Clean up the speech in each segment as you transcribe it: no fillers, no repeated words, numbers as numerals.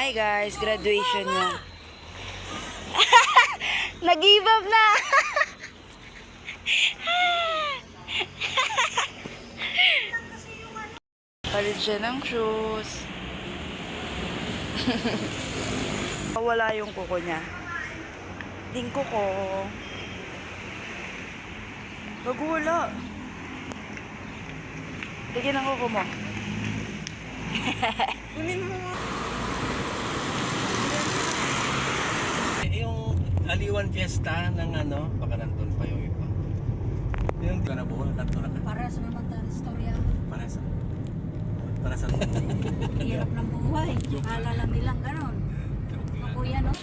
Hi guys, graduation niya. Nag-give up na. Palit siya ng shoes. Wala yung kuko niya. Ding kuko. Wala. Tignan ang kuko mo. Kunin mo. Yung Aliwan Fiesta ng ano, baka nandun pa yung iba. Yung di ka na buo, nandun na ka. Para sa naman tayo istorya. Para sa Hirap ng buhay. Alala nilang ganon. Ako yan, no?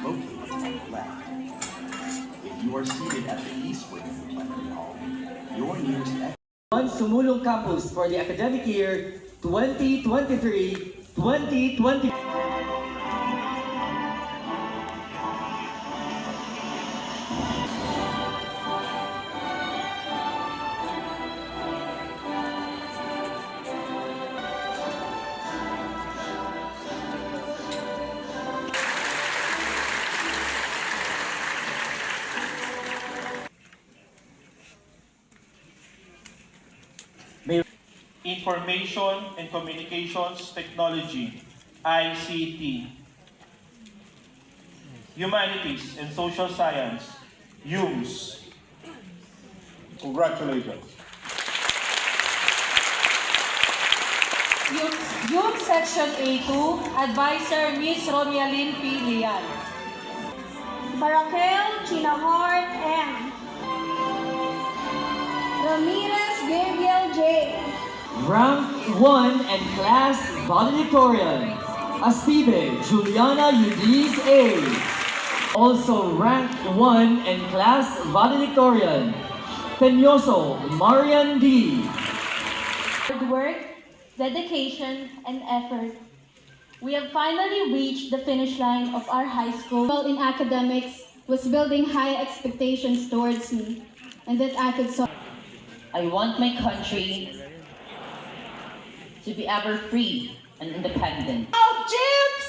Located on the left. If you are seated at the east wing of the plenary hall, your nearest exit. On Sumulong Campus for the academic year 2023-2024. Information and Communications Technology, ICT. Humanities and Social Science, HUMS. Congratulations. Yung Section A2, Advisor Ms. Romialin P. Lian. Barakel Chinahart M. Ramirez Gabriel J. Rank 1 and Class Valedictorian, Astibe Juliana Yudiz A. Also Rank 1 and Class Valedictorian, Peñoso Marian D. Hard work, dedication, and effort, we have finally reached the finish line of our high school. In academics was building high expectations towards me, and that I could solve. I want my country to be ever free and independent. Oh, Chips!